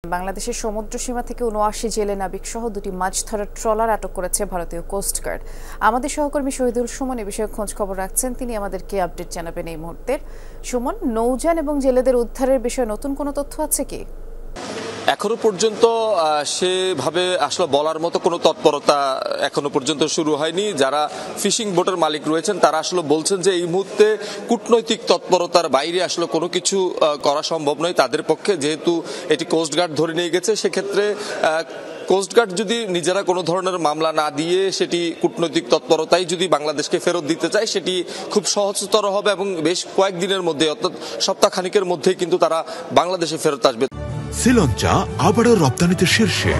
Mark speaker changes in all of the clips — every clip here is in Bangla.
Speaker 1: বাংলাদেশের সমুদ্র সীমা থেকে ৭৯ জেলে নাবিক সহ দুটি মাছ ধরার ট্রলার আটক করেছে ভারতীয় কোস্টগার্ড। আমাদের সহকর্মী শহীদুল সুমন এ বিষয়ে খোঁজ খবর রাখছেন, তিনি আমাদেরকে আপডেট জানাবেন এই মুহূর্তের। সুমন, নৌযান এবং জেলেদের উদ্ধারের বিষয়ে নতুন কোনো তথ্য আছে কি?
Speaker 2: এখনো পর্যন্ত সেভাবে আসলে বলার মতো কোনো তৎপরতা এখনো পর্যন্ত শুরু হয়নি। যারা ফিশিং বোটের মালিক রয়েছেন তারা আসলে বলছেন যে এই মুহূর্তে কূটনৈতিক তৎপরতার বাইরে আসলে কোনো কিছু করা সম্ভব নয় তাদের পক্ষে, যেহেতু এটি কোস্টগার্ড ধরে নিয়ে গেছে। সেক্ষেত্রে কোস্টগার্ড যদি নিজেরা কোনো ধরনের মামলা না দিয়ে সেটি কূটনৈতিক তৎপরতাই যদি বাংলাদেশকে ফেরত দিতে চায় সেটি খুব সহজতর হবে এবং বেশ কয়েকদিনের মধ্যে অর্থাৎ সপ্তাহখানিকের মধ্যেই কিন্তু তারা বাংলাদেশে ফেরত আসবে।
Speaker 3: শ্রীলঙ্কা আবারও রপ্তানিতে শীর্ষে।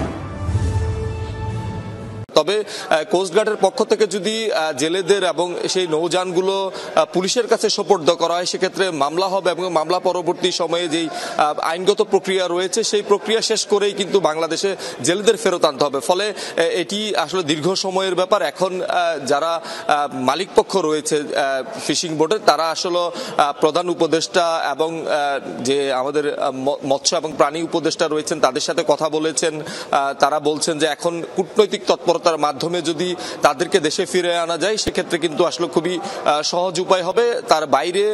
Speaker 2: তবে কোস্টগার্ডের পক্ষ থেকে যদি জেলেদের এবং সেই নৌযানগুলো পুলিশের কাছে সোপর্দ করা হয় সেক্ষেত্রে মামলা হবে এবং মামলা পরবর্তী সময়ে যেই আইনগত প্রক্রিয়া রয়েছে সেই প্রক্রিয়া শেষ করেই কিন্তু বাংলাদেশে জেলেদের ফেরত আনতে হবে। ফলে এটি আসলে দীর্ঘ সময়ের ব্যাপার। এখন যারা মালিক পক্ষ রয়েছে ফিশিং বোটের তারা আসলে প্রধান উপদেষ্টা এবং যে আমাদের মৎস্য এবং প্রাণী উপদেষ্টা রয়েছেন তাদের সাথে কথা বলেছেন। তারা বলছেন যে এখন কূটনৈতিক তৎপরতার মাধ্যমে যদি তাদেরকে দেশে ফিরে আনা যায় সেক্ষেত্রে কিন্তু আসলে খুবই সহজ উপায় হবে। তার বাইরে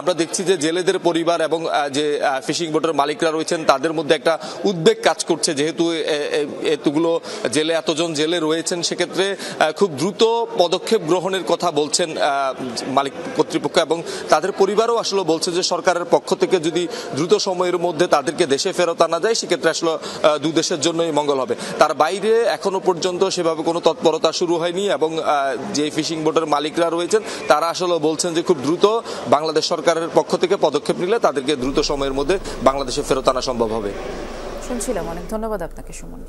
Speaker 2: আমরা দেখছি যে জেলেদের পরিবার এবং যে ফিশিং বোটের মালিকরা রয়েছেন তাদের মধ্যে একটা উদ্বেগ কাজ করছে, যেহেতু এতগুলো জেলে এতজন জেলে রয়েছেন। সেক্ষেত্রে খুব দ্রুত পদক্ষেপ গ্রহণের কথা বলছেন মালিক কর্তৃপক্ষ এবং তাদের পরিবারও আসলে বলছে যে সরকারের পক্ষ থেকে যদি দ্রুত সময়ের মধ্যে তাদেরকে দেশে ফেরত আনা যায় সেক্ষেত্রে আসলে দুই দেশের জন্যই মঙ্গল হবে। তার বাইরে এখনো পর্যন্ত সেভাবে কোনো তৎপরতা শুরু হয়নি এবং যে ফিশিং বোটের মালিকরা রয়েছেন তারা আসলে বলছেন যে খুব দ্রুত বাংলাদেশ সরকারের পক্ষ থেকে পদক্ষেপ নিলে তাদেরকে দ্রুত সময়ের মধ্যে বাংলাদেশে ফেরত আনা সম্ভব হবে।
Speaker 1: শুনছিলাম, অনেক ধন্যবাদ আপনাকে সুমন।